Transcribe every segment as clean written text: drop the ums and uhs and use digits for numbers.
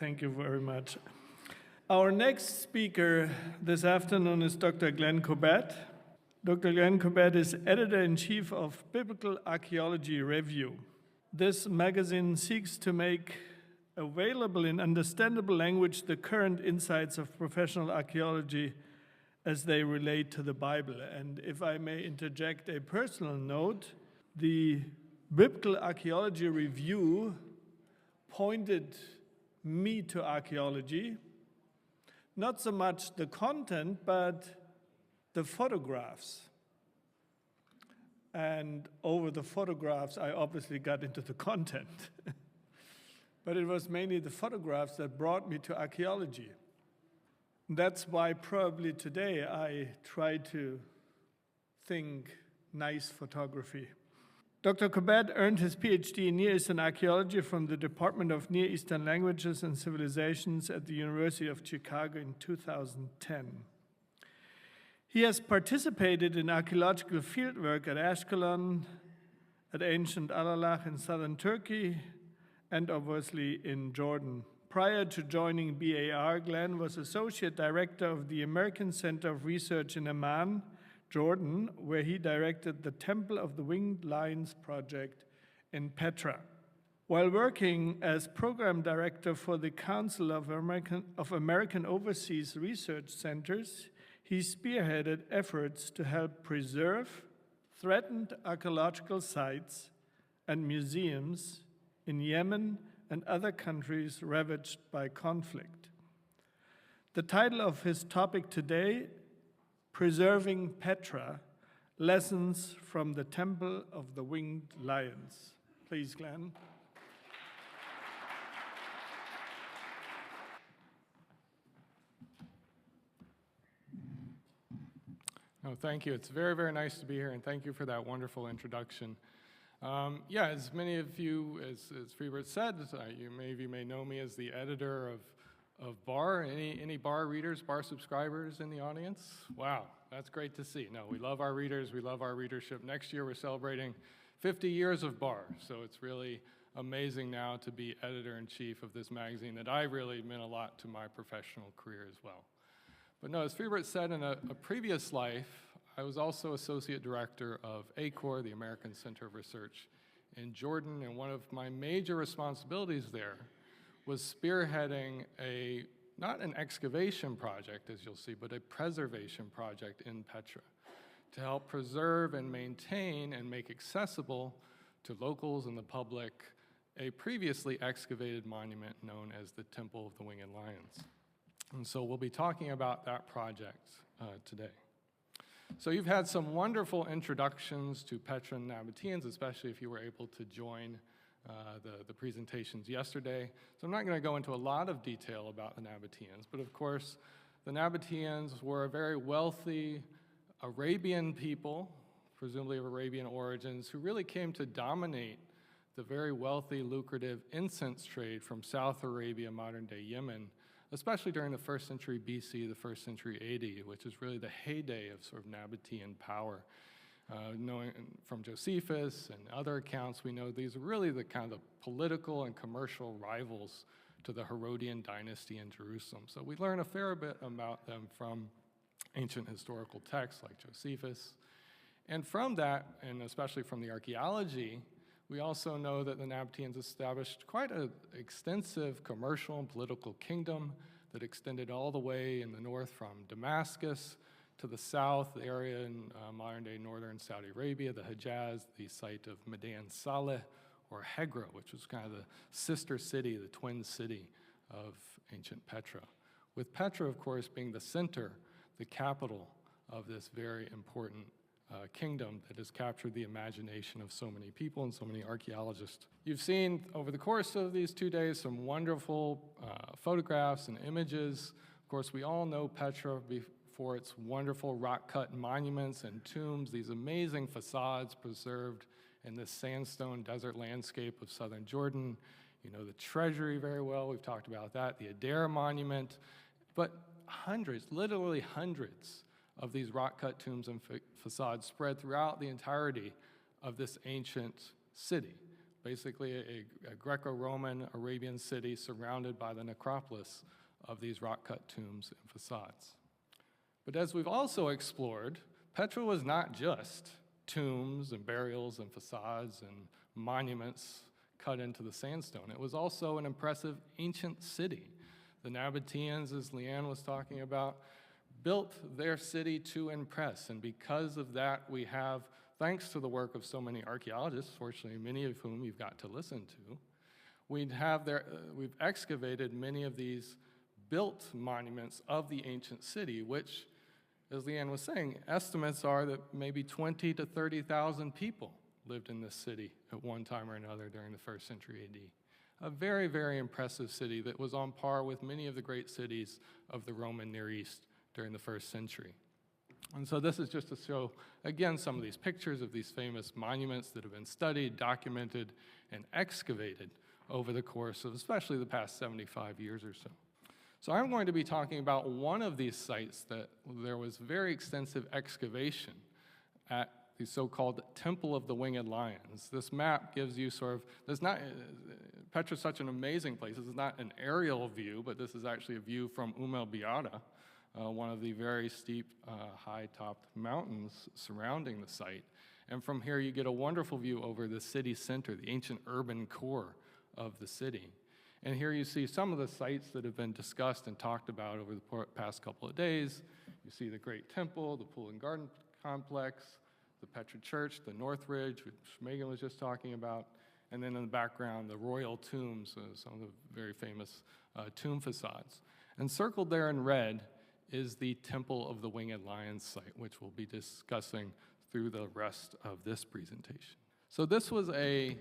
Thank you very much. Our next speaker this afternoon is Dr. Glenn Corbett. Dr. Glenn Corbett is editor-in-chief of Biblical Archaeology Review. This magazine seeks to make available in understandable language the current insights of professional archaeology as they relate to the Bible. And if I may interject a personal note, the Biblical Archaeology Review pointed me to archaeology, not so much the content, but the photographs. And over the photographs, I obviously got into the content. But it was mainly the photographs that brought me to archaeology. That's why probably today I try to think nice photography. Dr. Corbett earned his PhD in Near Eastern Archaeology from the Department of Near Eastern Languages and Civilizations at the University of Chicago in 2010. He has participated in archaeological fieldwork at Ashkelon, at ancient Alalakh in southern Turkey, and obviously in Jordan. Prior to joining BAR, Glenn was Associate Director of the American Center of Research in Amman, Jordan, where he directed the Temple of the Winged Lions project in Petra. While working as Program Director for the Council of American Overseas Research Centers, he spearheaded efforts to help preserve threatened archaeological sites and museums in Yemen and other countries ravaged by conflict. The title of his topic today, Preserving Petra, Lessons from the Temple of the Winged Lions. Please, Glenn. Oh, thank you. It's very, very nice to be here, and thank you for that wonderful introduction. As many of you, as Friedbert said, you may know me as the editor of BAR. Any BAR readers, BAR subscribers in the audience? Wow, that's great to see. No, we love our readers, we love our readership. Next year we're celebrating 50 years of BAR, so it's really amazing now to be editor-in-chief of this magazine that I really meant a lot to my professional career as well. But no, as Friedbert said, in a previous life, I was also Associate Director of ACOR, the American Center of Research in Jordan, and one of my major responsibilities there was spearheading not an excavation project, as you'll see, but a preservation project in Petra to help preserve and maintain and make accessible to locals and the public a previously excavated monument known as the Temple of the Winged Lions. And so we'll be talking about that project today. So you've had some wonderful introductions to Petra and Nabateans, especially if you were able to join the presentations yesterday. So I'm not going to go into a lot of detail about the Nabateans, but of course, the Nabateans were a very wealthy Arabian people, presumably of Arabian origins, who really came to dominate the very wealthy, lucrative incense trade from South Arabia, modern-day Yemen, especially during the 1st century BC, the 1st century AD, which is really the heyday of sort of Nabatean power. Knowing from Josephus and other accounts, we know these are really the kind of political and commercial rivals to the Herodian dynasty in Jerusalem. So we learn a fair bit about them from ancient historical texts like Josephus. And from that, and especially from the archaeology, we also know that the Nabateans established quite an extensive commercial and political kingdom that extended all the way in the north from Damascus to the south, the area in modern-day northern Saudi Arabia, the Hejaz, the site of Medan Saleh, or Hegra, which was kind of the sister city, the twin city of ancient Petra. With Petra, of course, being the center, the capital of this very important kingdom that has captured the imagination of so many people and so many archaeologists. You've seen over the course of these 2 days some wonderful photographs and images. Of course, we all know Petra for its wonderful rock-cut monuments and tombs, these amazing facades preserved in this sandstone desert landscape of southern Jordan. You know the treasury very well, we've talked about that, the Adair Monument, but hundreds, literally hundreds of these rock-cut tombs and facades spread throughout the entirety of this ancient city, basically a Greco-Roman Arabian city surrounded by the necropolis of these rock-cut tombs and facades. But as we've also explored, Petra was not just tombs and burials and facades and monuments cut into the sandstone. It was also an impressive ancient city. The Nabateans, as Leanne was talking about, built their city to impress, and because of that, we have, thanks to the work of so many archaeologists, fortunately many of whom you've got to listen to, we've excavated many of these built monuments of the ancient city, which, as Leanne was saying, estimates are that maybe 20 to 30,000 people lived in this city at one time or another during the 1st century AD. A very, very impressive city that was on par with many of the great cities of the Roman Near East during the 1st century. And so this is just to show, again, some of these pictures of these famous monuments that have been studied, documented, and excavated over the course of especially the past 75 years or so. So I'm going to be talking about one of these sites that there was very extensive excavation at the so-called Temple of the Winged Lions. This map gives you Petra's such an amazing place. This is not an aerial view, but this is actually a view from El Biada, one of the very steep, high-topped mountains surrounding the site. And from here, you get a wonderful view over the city center, the ancient urban core of the city. And here you see some of the sites that have been discussed and talked about over the past couple of days. You see the Great Temple, the Pool and Garden Complex, the Petra Church, the North Ridge, which Megan was just talking about, and then in the background, the royal tombs, some of the very famous tomb facades. And circled there in red is the Temple of the Winged Lions site, which we'll be discussing through the rest of this presentation. So this was a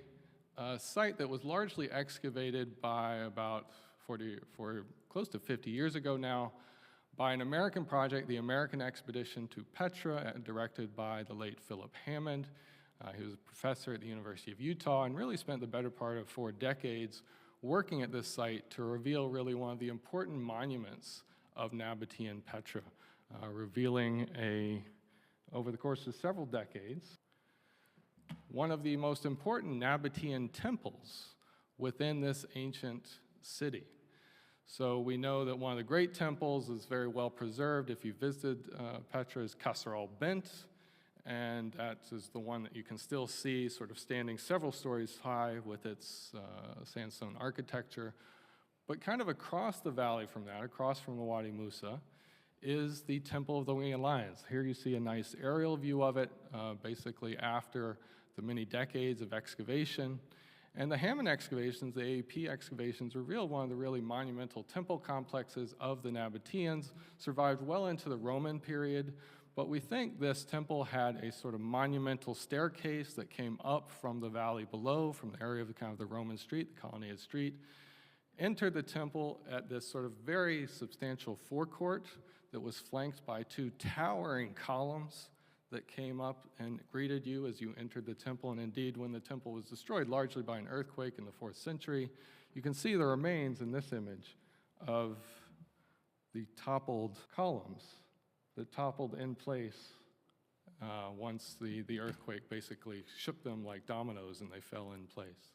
site that was largely excavated by about close to 50 years ago now by an American project, the American Expedition to Petra, directed by the late Philip Hammond. He was a professor at the University of Utah and really spent the better part of 4 decades working at this site to reveal really one of the important monuments of Nabatean Petra, revealing over the course of several decades, one of the most important Nabatean temples within this ancient city. So we know that one of the great temples is very well preserved. If you visited Petra's Qasr al-Bint, and that is the one that you can still see sort of standing several stories high with its sandstone architecture. But kind of across the valley from that, across from the Wadi Musa, is the Temple of the Winged Lions. Here you see a nice aerial view of it, basically after the many decades of excavation. And the Hammond excavations, the AEP excavations, revealed one of the really monumental temple complexes of the Nabateans, survived well into the Roman period, but we think this temple had a sort of monumental staircase that came up from the valley below, from the area of the Roman street, the Colonnaded Street, entered the temple at this sort of very substantial forecourt that was flanked by 2 towering columns that came up and greeted you as you entered the temple. And indeed, when the temple was destroyed largely by an earthquake in the 4th century, you can see the remains in this image of the toppled columns that toppled in place once the earthquake basically shook them like dominoes and they fell in place.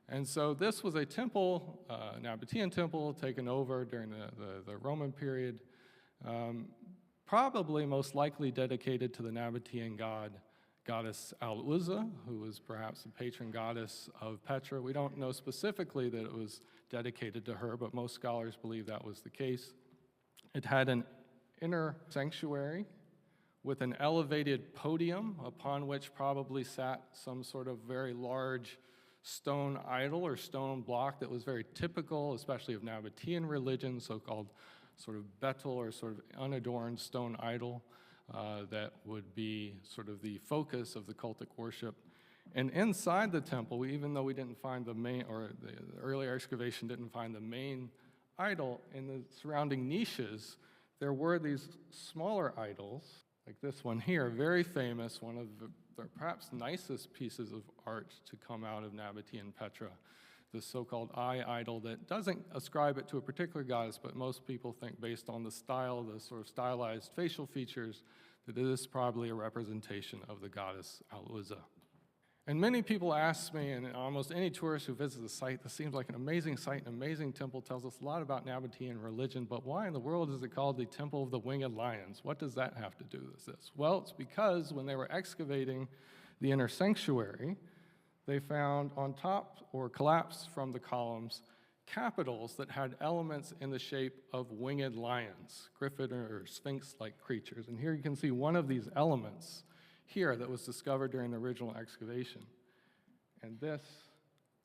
And so this was a temple, Nabatean temple, taken over during the Roman period, probably most likely dedicated to the Nabatean goddess Al-Uzza, who was perhaps the patron goddess of Petra. We don't know specifically that it was dedicated to her, but most scholars believe that was the case. It had an inner sanctuary with an elevated podium upon which probably sat some sort of very large stone idol or stone block that was very typical, especially of Nabatean religion, so-called sort of betel or sort of unadorned stone idol that would be sort of the focus of the cultic worship. And inside the temple, even though we didn't find the main, or the earlier excavation didn't find the main idol, in the surrounding niches, there were these smaller idols, like this one here, very famous, one of the perhaps nicest pieces of art to come out of Nabatean Petra, the so-called eye idol that doesn't ascribe it to a particular goddess, but most people think based on the style, the sort of stylized facial features, that it is probably a representation of the goddess Al-Uzza. And many people ask me, and almost any tourist who visits the site, this seems like an amazing site, an amazing temple, tells us a lot about Nabatean religion, but why in the world is it called the Temple of the Winged Lions? What does that have to do with this? Well, it's because when they were excavating the inner sanctuary, they found on top, or collapsed from the columns, capitals that had elements in the shape of winged lions, griffin or sphinx-like creatures. And here you can see one of these elements here that was discovered during the original excavation. And this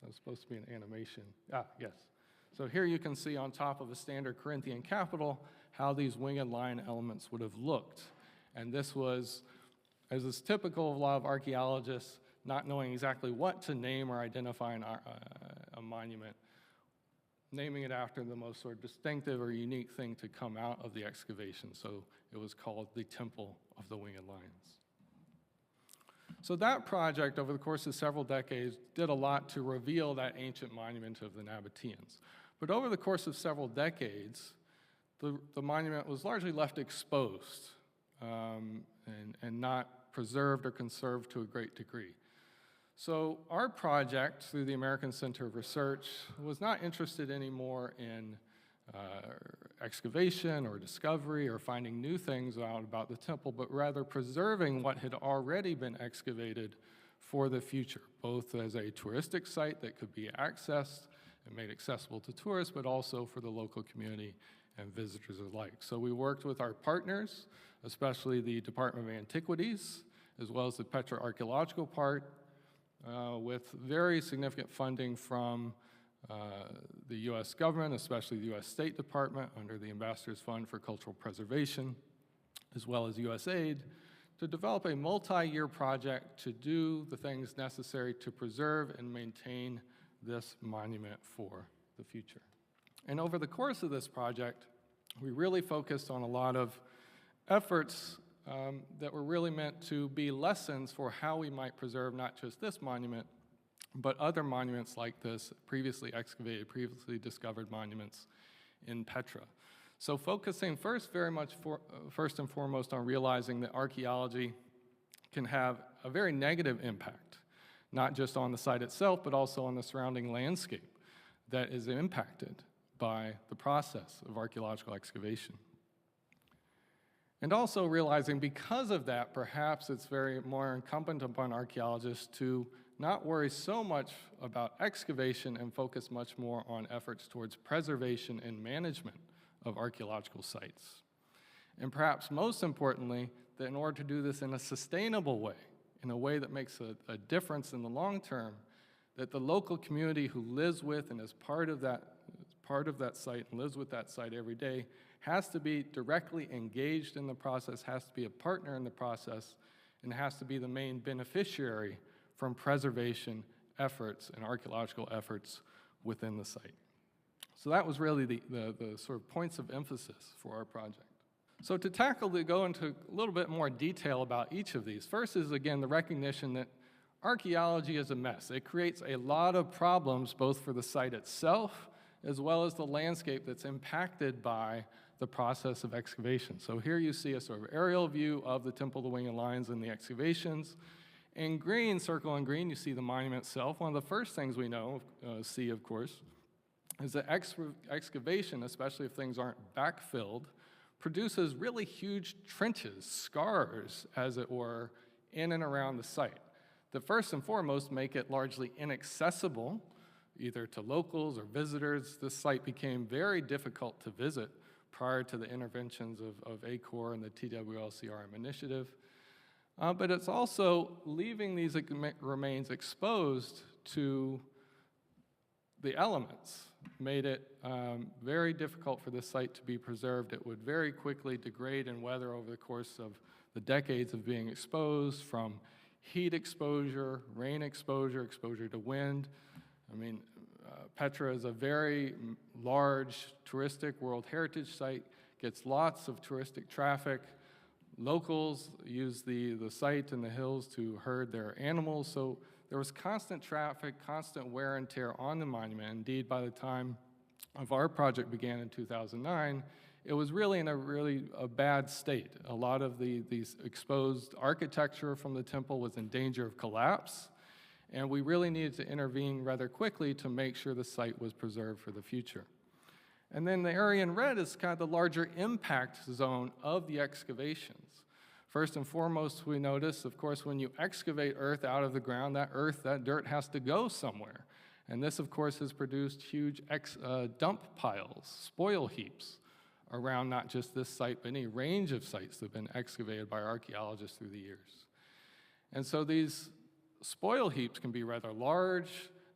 was supposed to be an animation. Yes. So here you can see on top of a standard Corinthian capital how these winged lion elements would have looked. And this was, as is typical of a lot of archaeologists, not knowing exactly what to name or identify a monument, naming it after the most sort of distinctive or unique thing to come out of the excavation. So it was called the Temple of the Winged Lions. So that project, over the course of several decades, did a lot to reveal that ancient monument of the Nabateans. But over the course of several decades, the monument was largely left exposed and not preserved or conserved to a great degree. So our project, through the American Center of Research, was not interested anymore in excavation or discovery or finding new things out about the temple, but rather preserving what had already been excavated for the future, both as a touristic site that could be accessed and made accessible to tourists, but also for the local community and visitors alike. So we worked with our partners, especially the Department of Antiquities, as well as the Petra Archaeological Park, with very significant funding from the U.S. government, especially the U.S. State Department under the Ambassador's Fund for Cultural Preservation, as well as USAID, to develop a multi-year project to do the things necessary to preserve and maintain this monument for the future. And over the course of this project, we really focused on a lot of efforts that were really meant to be lessons for how we might preserve not just this monument, but other monuments like this, previously excavated, previously discovered monuments in Petra. So focusing first and foremost on realizing that archaeology can have a very negative impact, not just on the site itself, but also on the surrounding landscape that is impacted by the process of archaeological excavation. And also realizing because of that, perhaps it's very more incumbent upon archaeologists to not worry so much about excavation and focus much more on efforts towards preservation and management of archaeological sites. And perhaps most importantly, that in order to do this in a sustainable way, in a way that makes a difference in the long term, that the local community who lives with and is part of that site and lives with that site every day has to be directly engaged in the process, has to be a partner in the process, and has to be the main beneficiary from preservation efforts and archaeological efforts within the site. So that was really the sort of points of emphasis for our project. So to go into a little bit more detail about each of these. First is, again, the recognition that archaeology is a mess. It creates a lot of problems both for the site itself as well as the landscape that's impacted by the process of excavation. So here you see a sort of aerial view of the Temple of the Winged Lions and the excavations. In green, circle in green, you see the monument itself. One of the first things we see, of course, is that excavation, especially if things aren't backfilled, produces really huge trenches, scars, as it were, in and around the site that first and foremost make it largely inaccessible, either to locals or visitors. This site became very difficult to visit prior to the interventions of ACOR and the TWLCRM initiative. But it's also leaving these remains exposed to the elements made it very difficult for this site to be preserved. It would very quickly degrade and weather over the course of the decades of being exposed, from heat exposure, rain exposure, exposure to wind. I mean, Petra is a very large touristic World Heritage Site, gets lots of touristic traffic. Locals use the site and the hills to herd their animals, so there was constant traffic, constant wear and tear on the monument. Indeed, by the time of our project began in 2009, it was really in a bad state. A lot of these exposed architecture from the temple was in danger of collapse, and we really needed to intervene rather quickly to make sure the site was preserved for the future. And then the area in red is kind of the larger impact zone of the excavations. First and foremost, we notice, of course, when you excavate earth out of the ground, that dirt has to go somewhere. And this, of course, has produced huge dump piles, spoil heaps, around not just this site, but any range of sites that have been excavated by archaeologists through the years. And so these spoil heaps can be rather large.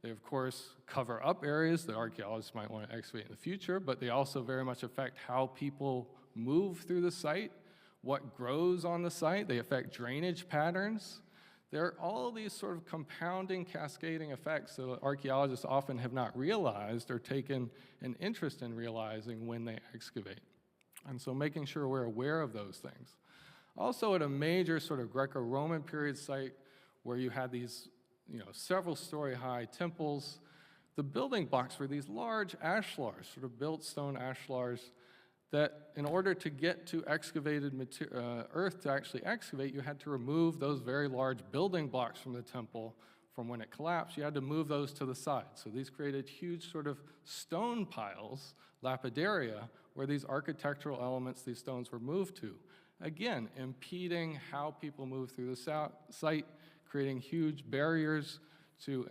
They, of course, cover up areas that archaeologists might want to excavate in the future, but they also very much affect how people move through the site, what grows on the site. They affect drainage patterns. There are all these sort of compounding, cascading effects that archaeologists often have not realized or taken an interest in realizing when they excavate. And so making sure we're aware of those things. Also at a major sort of Greco-Roman period site where you had these several story high temples, the building blocks were these large ashlars, sort of built stone ashlars, that in order to get to excavated earth to actually excavate, you had to remove those very large building blocks from the temple from when it collapsed. You had to move those to the side. So these created huge sort of stone piles, lapidaria, where these architectural elements, these stones were moved to. Again, impeding how people move through the site, creating huge barriers to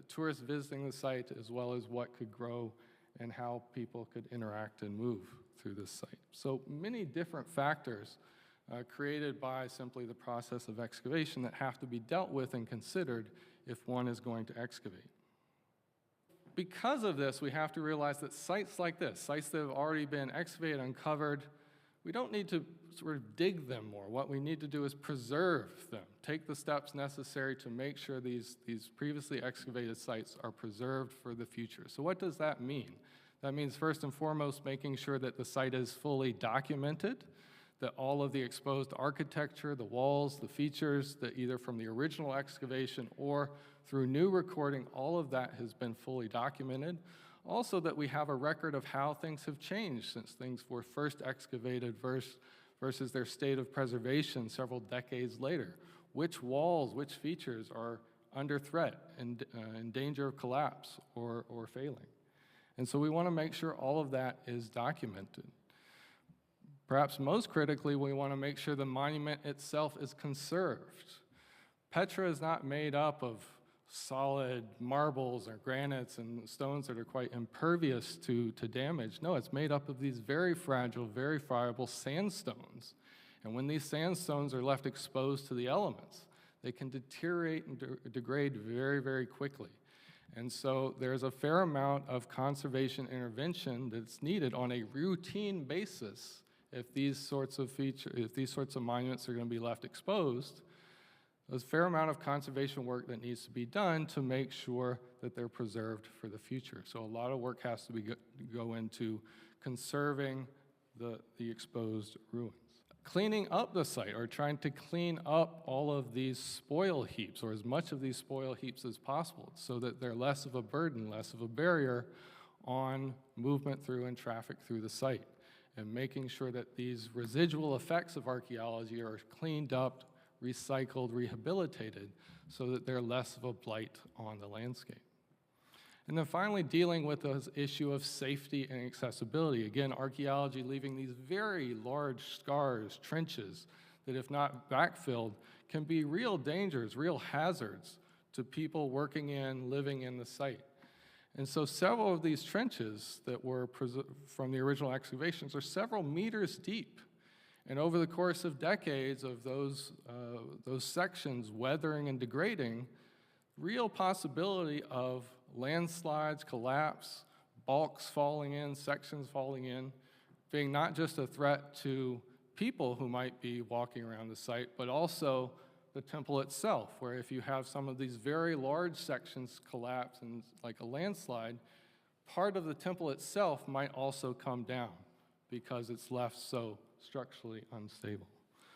tourists visiting the site, as well as what could grow and how people could interact and move through this site. So many different factors created by simply the process of excavation that have to be dealt with and considered if one is going to excavate. Because of this, we have to realize that sites like this, sites that have already been excavated and uncovered, we don't need to sort of dig them more. What we need to do is preserve them, take the steps necessary to make sure these previously excavated sites are preserved for the future. So what does that mean? That means first and foremost making sure that the site is fully documented, that all of the exposed architecture, the walls, the features, that either from the original excavation or through new recording, all of that has been fully documented. Also that we have a record of how things have changed since things were first excavated versus their state of preservation several decades later. Which walls, which features are under threat and in danger of collapse or failing. And so we want to make sure all of that is documented. Perhaps most critically, we want to make sure the monument itself is conserved. Petra is not made up of solid marbles or granites and stones that are quite impervious to damage. No, it's made up of these very fragile, very friable sandstones. And when these sandstones are left exposed to the elements, they can deteriorate and degrade very, very quickly. And so there's a fair amount of conservation intervention that's needed on a routine basis if these sorts of monuments are going to be left exposed. There's a fair amount of conservation work that needs to be done to make sure that they're preserved for the future. So a lot of work has to go into conserving the exposed ruins. Cleaning up the site, or trying to clean up all of these spoil heaps, or as much of these spoil heaps as possible, so that they're less of a burden, less of a barrier on movement through and traffic through the site, and making sure that these residual effects of archaeology are cleaned up, recycled, rehabilitated, so that they're less of a blight on the landscape. And then finally, dealing with the issue of safety and accessibility. Again, archaeology leaving these very large scars, trenches, that if not backfilled, can be real dangers, real hazards to people working in, living in the site. And so several of these trenches that were from the original excavations are several meters deep. And over the course of decades of those sections weathering and degrading, real possibility of landslides, collapse, bulks falling in, sections falling in, being not just a threat to people who might be walking around the site, but also the temple itself, where if you have some of these very large sections collapse and like a landslide, part of the temple itself might also come down because it's left so structurally unstable.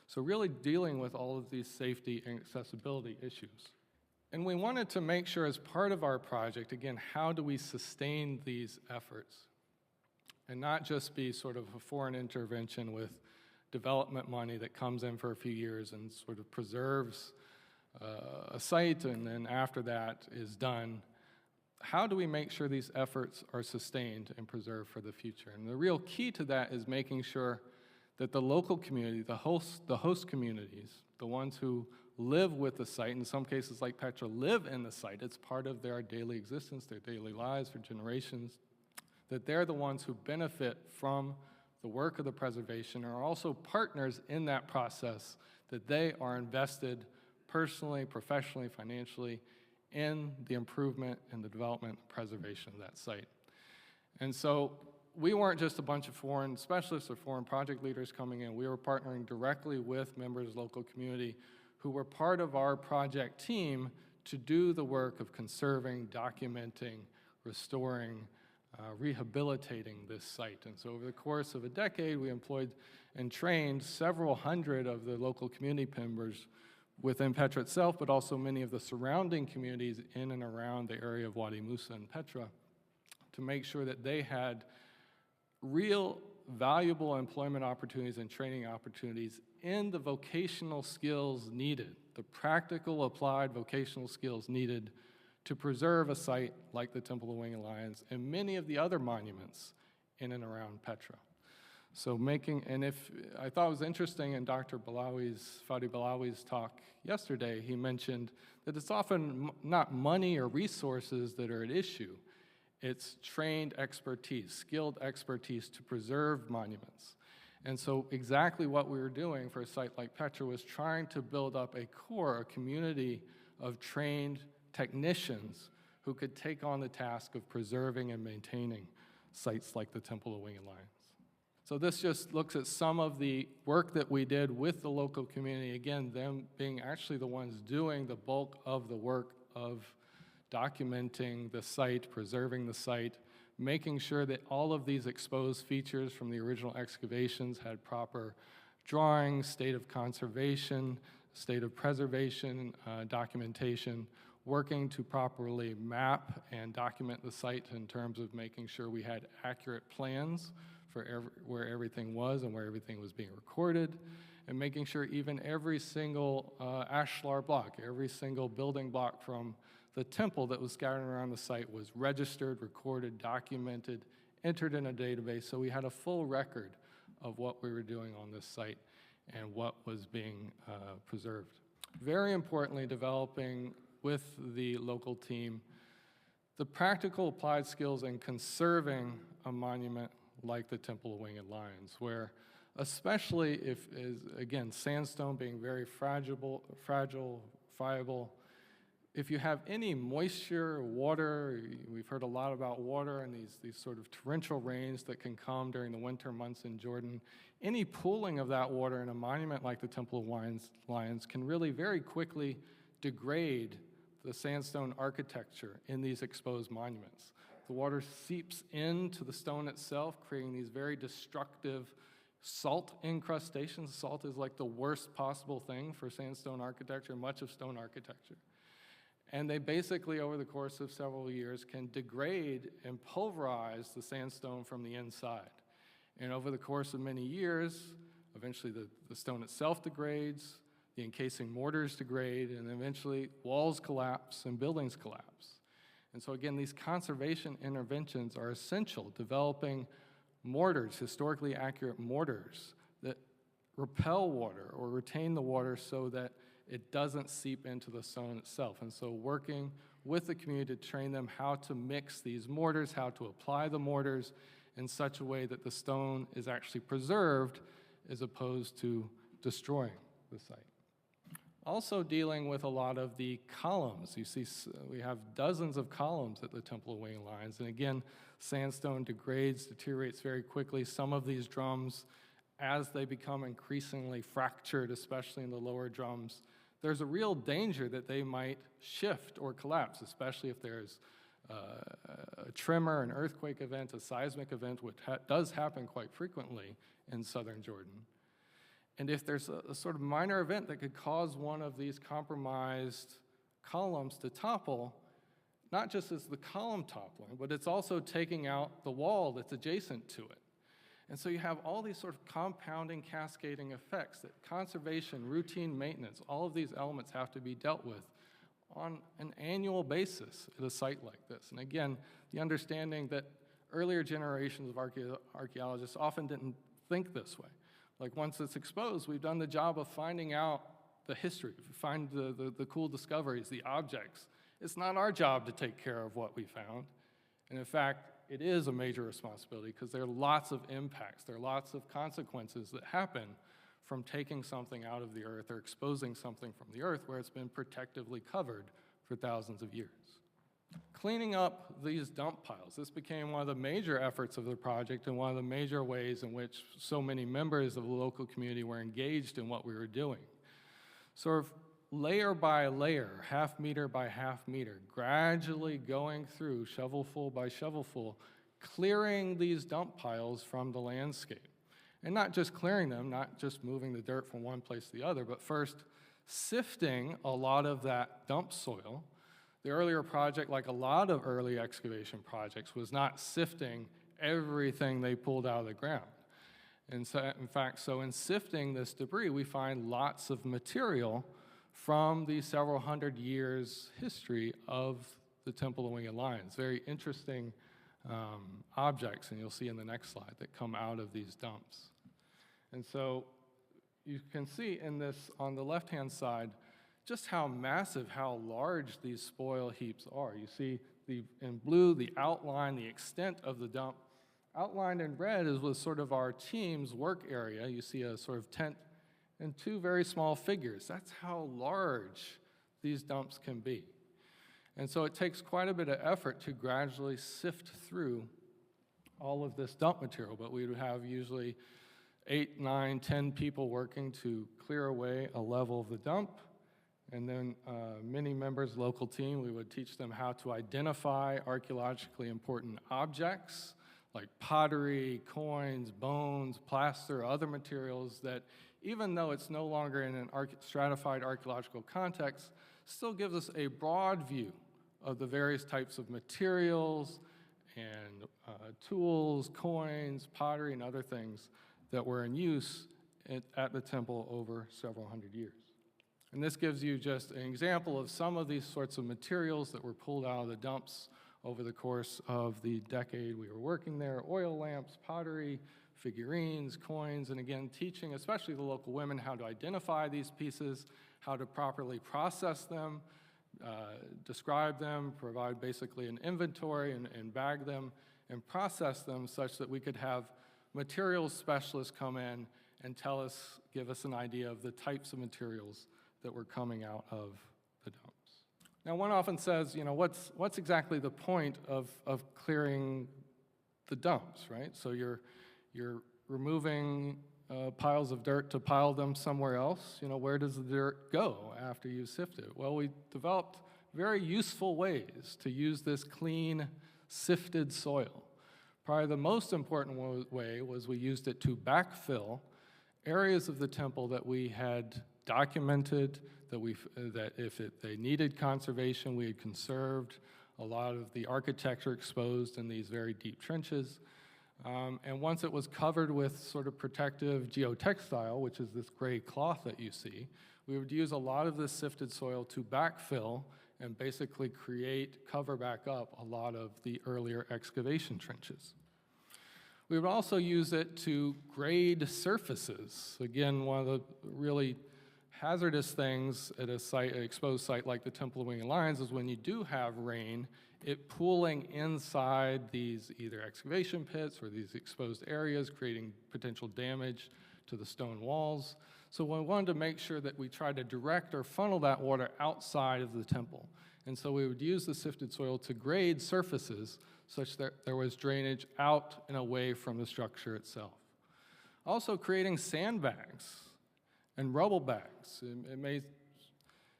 So really dealing with all of these safety and accessibility issues. And we wanted to make sure as part of our project, again, how do we sustain these efforts? And not just be sort of a foreign intervention with development money that comes in for a few years and sort of preserves a site, and then after that is done, how do we make sure these efforts are sustained and preserved for the future? And the real key to that is making sure that the local community, the host communities, the ones who live with the site, in some cases like Petra, live in the site, it's part of their daily existence, their daily lives for generations, that they're the ones who benefit from the work of the preservation, are also partners in that process, that they are invested personally, professionally, financially in the improvement and the development and preservation of that site. And so we weren't just a bunch of foreign specialists or foreign project leaders coming in. We were partnering directly with members of the local community who were part of our project team to do the work of conserving, documenting, restoring, rehabilitating this site. And so over the course of a decade, we employed and trained several hundred of the local community members within Petra itself, but also many of the surrounding communities in and around the area of Wadi Musa and Petra, to make sure that they had real valuable employment opportunities and training opportunities in the vocational skills needed, the practical applied vocational skills needed to preserve a site like the Temple of Winged Lions and many of the other monuments in and around Petra. So I thought it was interesting in Dr. Fadi Balawi's talk yesterday, he mentioned that it's often not money or resources that are at issue. It's trained expertise, skilled expertise to preserve monuments. And so exactly what we were doing for a site like Petra was trying to build up a core, a community of trained technicians who could take on the task of preserving and maintaining sites like the Temple of Winged Lions. So this just looks at some of the work that we did with the local community, again, them being actually the ones doing the bulk of the work of documenting the site, preserving the site, making sure that all of these exposed features from the original excavations had proper drawings, state of conservation, state of preservation, documentation, working to properly map and document the site in terms of making sure we had accurate plans for where everything was and where everything was being recorded, and making sure even every single ashlar block, every single building block from the temple that was scattered around the site was registered, recorded, documented, entered in a database, so we had a full record of what we were doing on this site and what was being preserved. Very importantly, developing with the local team the practical applied skills in conserving a monument like the Temple of Winged Lions, where especially if, again, sandstone being very fragile, friable, if you have any moisture, water, we've heard a lot about water and these sort of torrential rains that can come during the winter months in Jordan, any pooling of that water in a monument like the Temple of Lions can really very quickly degrade the sandstone architecture in these exposed monuments. The water seeps into the stone itself, creating these very destructive salt incrustations. Salt is like the worst possible thing for sandstone architecture, much of stone architecture. And they basically, over the course of several years, can degrade and pulverize the sandstone from the inside. And over the course of many years, eventually the stone itself degrades, the encasing mortars degrade, and eventually walls collapse and buildings collapse. And so again, these conservation interventions are essential, developing mortars, historically accurate mortars, that repel water or retain the water so that it doesn't seep into the stone itself. And so working with the community to train them how to mix these mortars, how to apply the mortars in such a way that the stone is actually preserved as opposed to destroying the site. Also dealing with a lot of the columns. You see, we have dozens of columns at the Temple of Winged Lions. And again, sandstone degrades, deteriorates very quickly. Some of these drums, as they become increasingly fractured, especially in the lower drums, there's a real danger that they might shift or collapse, especially if there's a tremor, an earthquake event, a seismic event, which does happen quite frequently in southern Jordan. And if there's a sort of minor event that could cause one of these compromised columns to topple, not just is the column toppling, but it's also taking out the wall that's adjacent to it. And so you have all these sort of compounding, cascading effects that conservation, routine maintenance, all of these elements have to be dealt with on an annual basis at a site like this. And again, the understanding that earlier generations of archaeologists often didn't think this way. Like once it's exposed, we've done the job of finding out the history, find the cool discoveries, the objects. It's not our job to take care of what we found. And in fact, it is a major responsibility because there are lots of impacts, there are lots of consequences that happen from taking something out of the earth or exposing something from the earth where it's been protectively covered for thousands of years. Cleaning up these dump piles, this became one of the major efforts of the project and one of the major ways in which so many members of the local community were engaged in what we were doing. Sort of layer by layer, half meter by half meter, gradually going through shovelful by shovelful, clearing these dump piles from the landscape. And not just clearing them, not just moving the dirt from one place to the other, but first sifting a lot of that dump soil. The earlier project, like a lot of early excavation projects, was not sifting everything they pulled out of the ground. And so, in fact, in sifting this debris, we find lots of material from the several hundred years history of the Temple of Winged Lions. Very interesting objects, and you'll see in the next slide, that come out of these dumps. And so you can see in this, on the left-hand side, just how massive, how large these spoil heaps are. You see in blue, the outline, the extent of the dump. Outlined in red was sort of our team's work area. You see a sort of tent and two very small figures. That's how large these dumps can be. And so it takes quite a bit of effort to gradually sift through all of this dump material, but we would have usually 8, 9, 10 people working to clear away a level of the dump. And then many members of the local team, we would teach them how to identify archaeologically important objects like pottery, coins, bones, plaster, other materials that, even though it's no longer in an stratified archaeological context, still gives us a broad view of the various types of materials and tools, coins, pottery, and other things that were in use at the temple over several hundred years. And this gives you just an example of some of these sorts of materials that were pulled out of the dumps over the course of the decade we were working there: oil lamps, pottery, figurines, coins, and again, teaching especially the local women how to identify these pieces, how to properly process them, describe them, provide basically an inventory and bag them and process them such that we could have materials specialists come in and give us an idea of the types of materials that were coming out of the dumps. Now, one often says, what's exactly the point of clearing the dumps, right? So you're removing piles of dirt to pile them somewhere else. Where does the dirt go after you sift it? Well, we developed very useful ways to use this clean, sifted soil. Probably the most important way was we used it to backfill areas of the temple that we had documented, that if they needed conservation, we had conserved a lot of the architecture exposed in these very deep trenches. And once it was covered with sort of protective geotextile, which is this gray cloth that you see, we would use a lot of this sifted soil to backfill and basically cover back up a lot of the earlier excavation trenches. We would also use it to grade surfaces. Again, one of the really hazardous things at an exposed site like the Temple of Winged Lions is when you do have rain, it pooling inside these either excavation pits or these exposed areas, creating potential damage to the stone walls. So we wanted to make sure that we tried to direct or funnel that water outside of the temple. And so we would use the sifted soil to grade surfaces such that there was drainage out and away from the structure itself. Also creating sandbags and rubble bags. It may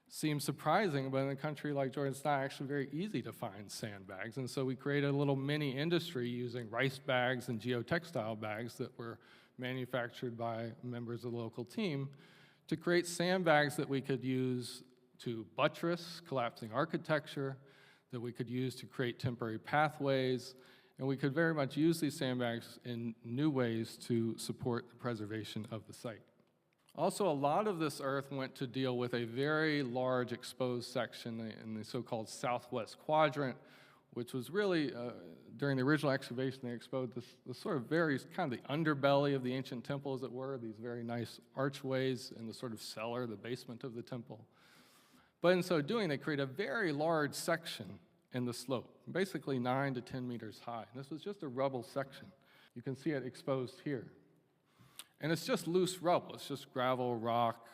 seem surprising, but in a country like Jordan, it's not actually very easy to find sandbags. And so we created a little mini industry using rice bags and geotextile bags that were manufactured by members of the local team to create sandbags that we could use to buttress collapsing architecture, that we could use to create temporary pathways, And we could very much use these sandbags in new ways to support the preservation of the site. Also, a lot of this earth went to deal with a very large exposed section in the so-called southwest quadrant, which was really, during the original excavation, they exposed this sort of very, kind of the underbelly of the ancient temple, as it were, these very nice archways in the sort of cellar, the basement of the temple. But in so doing, they created a very large section in the slope, basically 9 to 10 meters high. And this was just a rubble section. You can see it exposed here. And it's just loose rubble. It's just gravel, rock.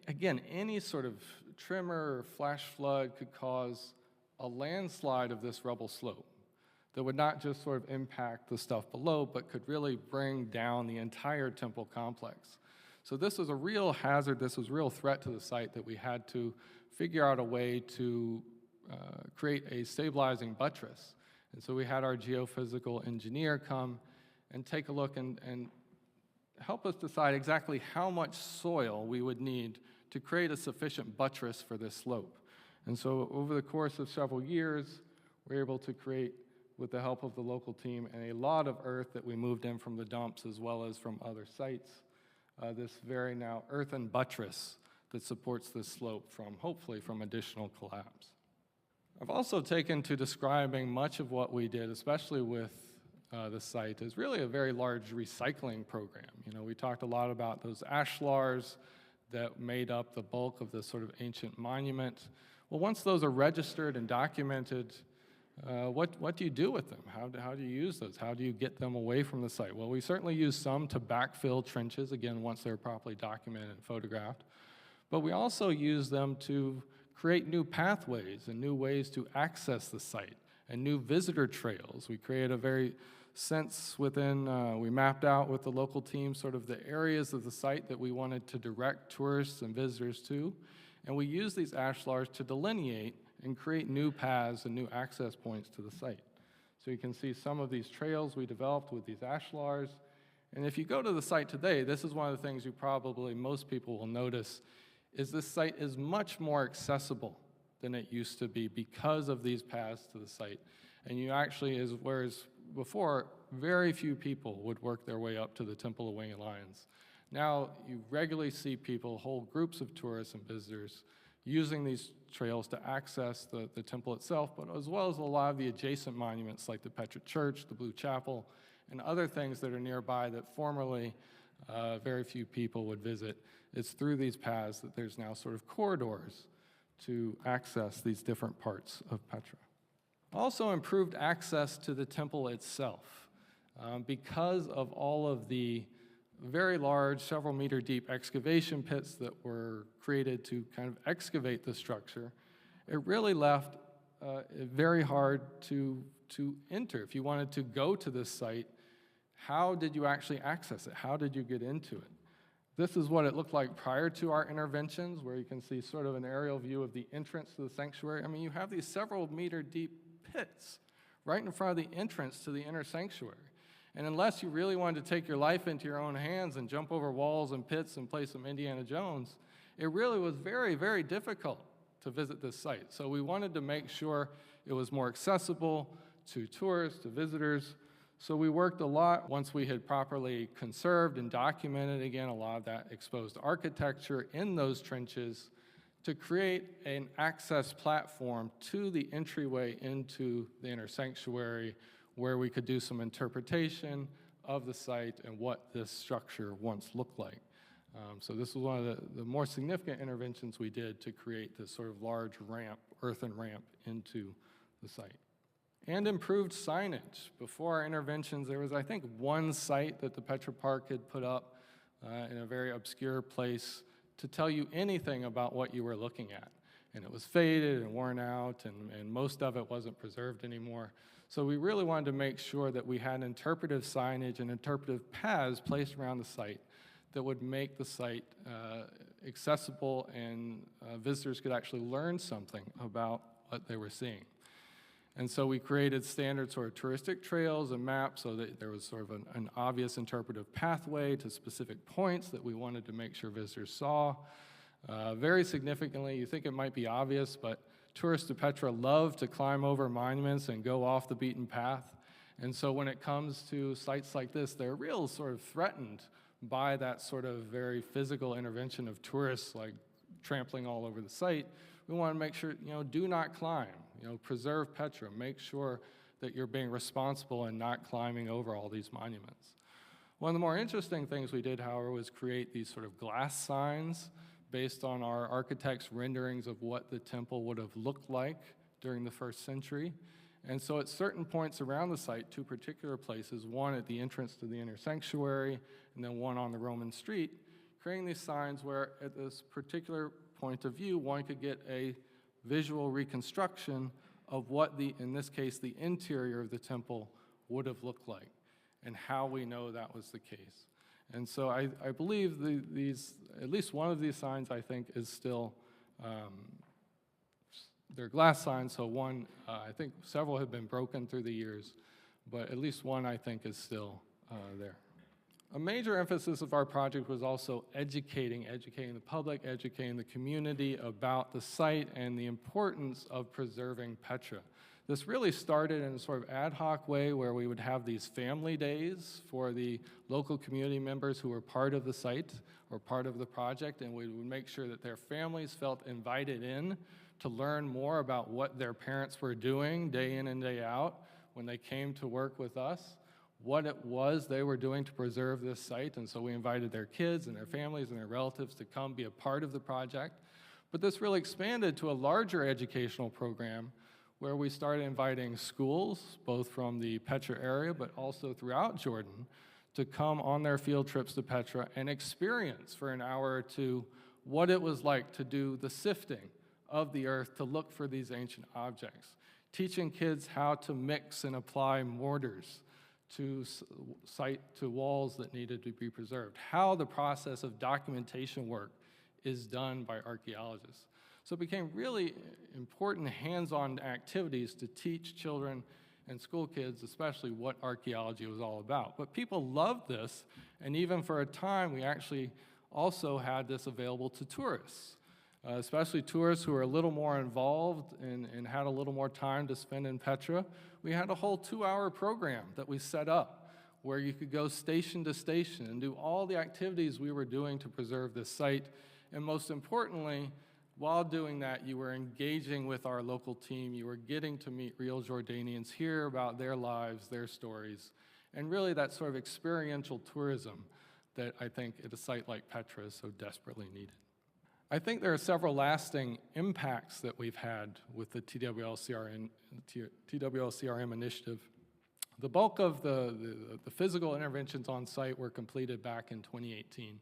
Again, any sort of tremor or flash flood could cause a landslide of this rubble slope that would not just sort of impact the stuff below, but could really bring down the entire temple complex. So this was a real hazard. This was a real threat to the site that we had to figure out a way to create a stabilizing buttress. And so we had our geophysical engineer come and take a look and help us decide exactly how much soil we would need to create a sufficient buttress for this slope. And so over the course of several years, we were able to create, with the help of the local team, and a lot of earth that we moved in from the dumps as well as from other sites, this very now earthen buttress that supports this slope from, hopefully, from additional collapse. I've also taken to describing much of what we did, especially with the site, as really a very large recycling program. You know, we talked a lot about those ashlars that made up the bulk of this sort of ancient monument. Well, once those are registered and documented, what do you do with them? How do you use those? How do you get them away from the site? Well, we certainly use some to backfill trenches, again, once they're properly documented and photographed. But we also use them to create new pathways and new ways to access the site and new visitor trails. We created a very sense within, we mapped out with the local team sort of the areas of the site that we wanted to direct tourists and visitors to. And we use these ashlars to delineate and create new paths and new access points to the site. So you can see some of these trails we developed with these ashlars. And if you go to the site today, this is one of the things you probably, most people will notice, is this site is much more accessible than it used to be because of these paths to the site. And you actually, whereas before, very few people would work their way up to the Temple of Winged Lions. Now you regularly see people, whole groups of tourists and visitors, using these trails to access the temple itself, but as well as a lot of the adjacent monuments like the Petra Church, the Blue Chapel, and other things that are nearby that formerly very few people would visit. It's through these paths that there's now sort of corridors to access these different parts of Petra. Also improved access to the temple itself. Because of all of the very large, several meter deep excavation pits that were created to kind of excavate the structure, it really left it very hard to enter. If you wanted to go to this site, how did you actually access it? How did you get into it? This is what it looked like prior to our interventions, where you can see sort of an aerial view of the entrance to the sanctuary. I mean, you have these several meter deep pits right in front of the entrance to the inner sanctuary. And unless you really wanted to take your life into your own hands and jump over walls and pits and play some Indiana Jones, it really was very, very difficult to visit this site. So we wanted to make sure it was more accessible to tourists, to visitors. So we worked a lot once we had properly conserved and documented, again, a lot of that exposed architecture in those trenches to create an access platform to the entryway into the inner sanctuary where we could do some interpretation of the site and what this structure once looked like. So this was one of the more significant interventions we did to create this sort of large ramp, earthen ramp into the site. And improved signage. Before our interventions, there was, I think, one site that the Petra Park had put up in a very obscure place to tell you anything about what you were looking at. And it was faded and worn out, and most of it wasn't preserved anymore. So we really wanted to make sure that we had interpretive signage and interpretive paths placed around the site that would make the site accessible and visitors could actually learn something about what they were seeing. And so we created standard sort of touristic trails and maps so that there was sort of an obvious interpretive pathway to specific points that we wanted to make sure visitors saw. Very significantly, you think it might be obvious, but tourists to Petra love to climb over monuments and go off the beaten path. And so when it comes to sites like this, they're real sort of threatened by that sort of very physical intervention of tourists, like trampling all over the site. We want to make sure, do not climb, preserve Petra, make sure that you're being responsible and not climbing over all these monuments. One of the more interesting things we did, however, was create these sort of glass signs based on our architects' renderings of what the temple would have looked like during the 1st century. And so at certain points around the site, 2 particular places, one at the entrance to the inner sanctuary, and then one on the Roman street, creating these signs where at this particular point of view, one could get a visual reconstruction of what in this case, the interior of the temple would have looked like, and how we know that was the case. And so I believe at least one of these signs, I think, is still, they're glass signs, so one, I think several have been broken through the years, but at least one, I think, is still there. A major emphasis of our project was also educating the public, educating the community about the site and the importance of preserving Petra. This really started in a sort of ad hoc way where we would have these family days for the local community members who were part of the site or part of the project, and we would make sure that their families felt invited in to learn more about what their parents were doing day in and day out when they came to work with us, what it was they were doing to preserve this site. And so we invited their kids and their families and their relatives to come be a part of the project. But this really expanded to a larger educational program where we started inviting schools, both from the Petra area, but also throughout Jordan, to come on their field trips to Petra and experience for an hour or two what it was like to do the sifting of the earth to look for these ancient objects, teaching kids how to mix and apply mortars to walls that needed to be preserved, how the process of documentation work is done by archaeologists. So it became really important hands-on activities to teach children and school kids, especially what archaeology was all about. But people loved this, and even for a time, we actually also had this available to tourists, especially tourists who were a little more involved and had a little more time to spend in Petra. We had a whole 2-hour program that we set up where you could go station to station and do all the activities we were doing to preserve this site. And most importantly, while doing that, you were engaging with our local team. You were getting to meet real Jordanians, hear about their lives, their stories, and really that sort of experiential tourism that I think at a site like Petra is so desperately needed. I think there are several lasting impacts that we've had with the TWLCRM initiative. The bulk of the physical interventions on site were completed back in 2018.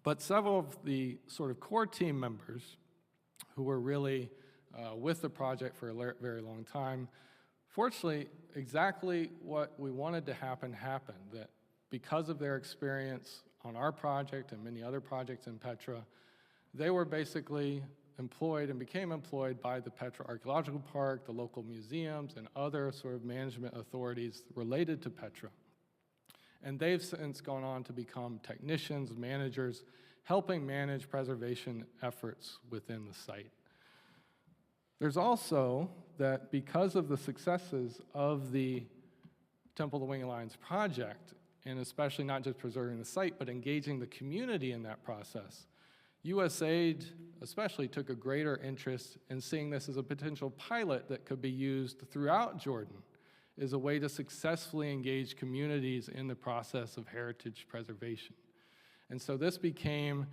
But several of the sort of core team members who were really with the project for a very long time, fortunately, exactly what we wanted to happen happened, that because of their experience on our project and many other projects in Petra, they were basically employed and became employed by the Petra Archaeological Park, the local museums, and other sort of management authorities related to Petra. And they've since gone on to become technicians, managers, helping manage preservation efforts within the site. There's also that because of the successes of the Temple of the Winged Lions project, and especially not just preserving the site, but engaging the community in that process, USAID especially took a greater interest in seeing this as a potential pilot that could be used throughout Jordan as a way to successfully engage communities in the process of heritage preservation. And so this became,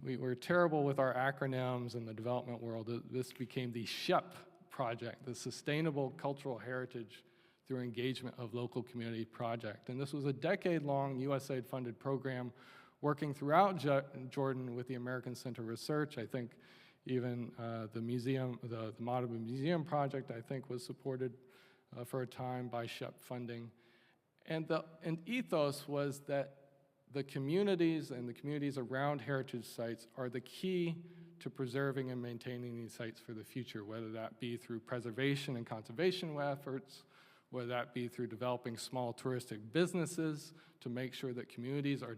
we were terrible with our acronyms in the development world, this became the SHEP project, the Sustainable Cultural Heritage through Engagement of Local Community Project. And this was a decade-long USAID-funded program working throughout Jordan with the American Center of Research. I think even the museum, the Madaba Museum project, I think was supported for a time by SHEP funding. And the ethos was that the communities and the communities around heritage sites are the key to preserving and maintaining these sites for the future, whether that be through preservation and conservation efforts, whether that be through developing small touristic businesses to make sure that communities are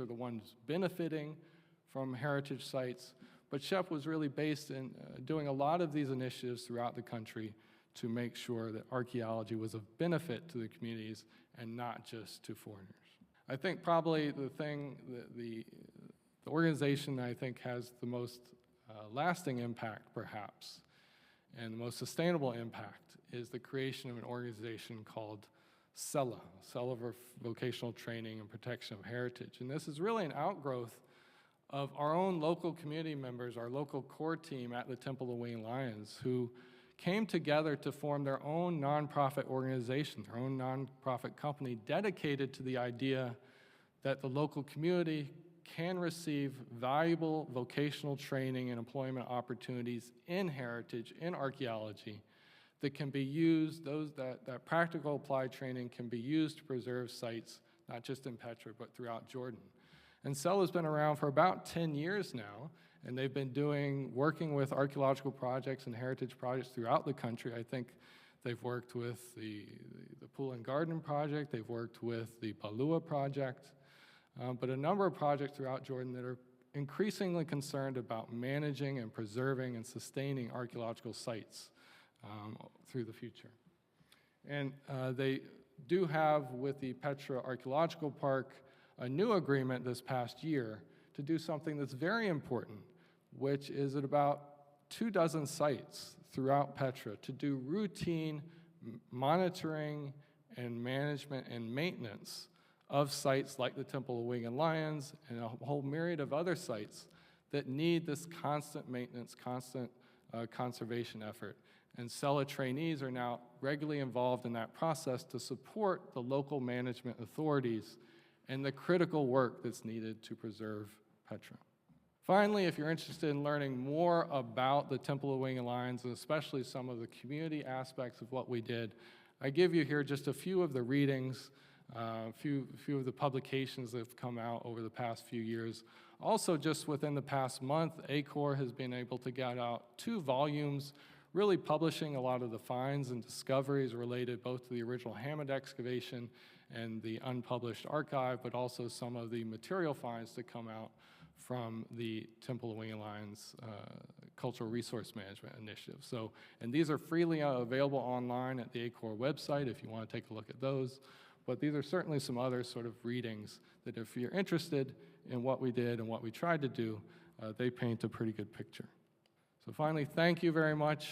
the ones benefiting from heritage sites, But SHEP was really based in doing a lot of these initiatives throughout the country to make sure that archaeology was of benefit to the communities and not just to foreigners. I think probably the organization that I think has the most lasting impact, perhaps, and the most sustainable impact is the creation of an organization called CELA, Cell for Vocational Training and Protection of Heritage. And this is really an outgrowth of our own local community members, our local core team at the Temple of Winged Lions, who came together to form their own nonprofit organization, their own nonprofit company dedicated to the idea that the local community can receive valuable vocational training and employment opportunities in heritage, in archaeology, that can be used, that practical applied training can be used to preserve sites, not just in Petra, but throughout Jordan. And CELA has been around for about 10 years now, and they've been working with archaeological projects and heritage projects throughout the country. I think they've worked with the Pool and Garden Project, they've worked with the Palua Project, but a number of projects throughout Jordan that are increasingly concerned about managing and preserving and sustaining archaeological sites through the future. And they do have, with the Petra Archaeological Park, a new agreement this past year to do something that's very important, which is at about 24 sites throughout Petra to do routine monitoring and management and maintenance of sites like the Temple of Winged Lions and a whole myriad of other sites that need this constant maintenance, constant conservation effort. And CELA trainees are now regularly involved in that process to support the local management authorities and the critical work that's needed to preserve Petra. Finally, if you're interested in learning more about the Temple of Winged Lions, and especially some of the community aspects of what we did, I give you here just a few of the readings, a few of the publications that have come out over the past few years. Also, just within the past month, ACOR has been able to get out 2 volumes, really publishing a lot of the finds and discoveries related both to the original Hammond excavation and the unpublished archive, but also some of the material finds that come out from the Temple of Winged Lions Cultural Resource Management Initiative. So, and these are freely available online at the ACOR website if you want to take a look at those. But these are certainly some other sort of readings that if you're interested in what we did and what we tried to do, they paint a pretty good picture. So finally, thank you very much.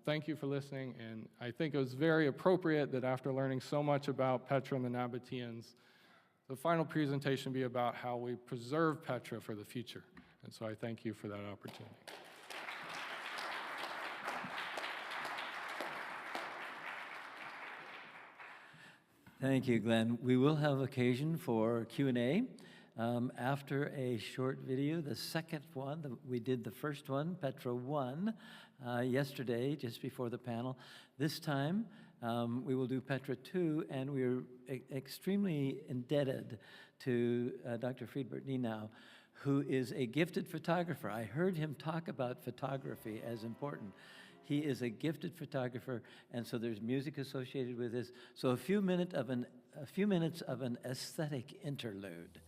Thank you for listening, and I think it was very appropriate that after learning so much about Petra and the Nabateans, the final presentation be about how we preserve Petra for the future. And so I thank you for that opportunity. Thank you, Glenn. We will have occasion for Q&A after a short video. The second one, we did the first one, Petra 1, yesterday, just before the panel. This time, we will do Petra 2, and we're extremely indebted to Dr. Friedbert Ninow, who is a gifted photographer. I heard him talk about photography as important. He is a gifted photographer, and so there's music associated with this. So a few minutes of an aesthetic interlude.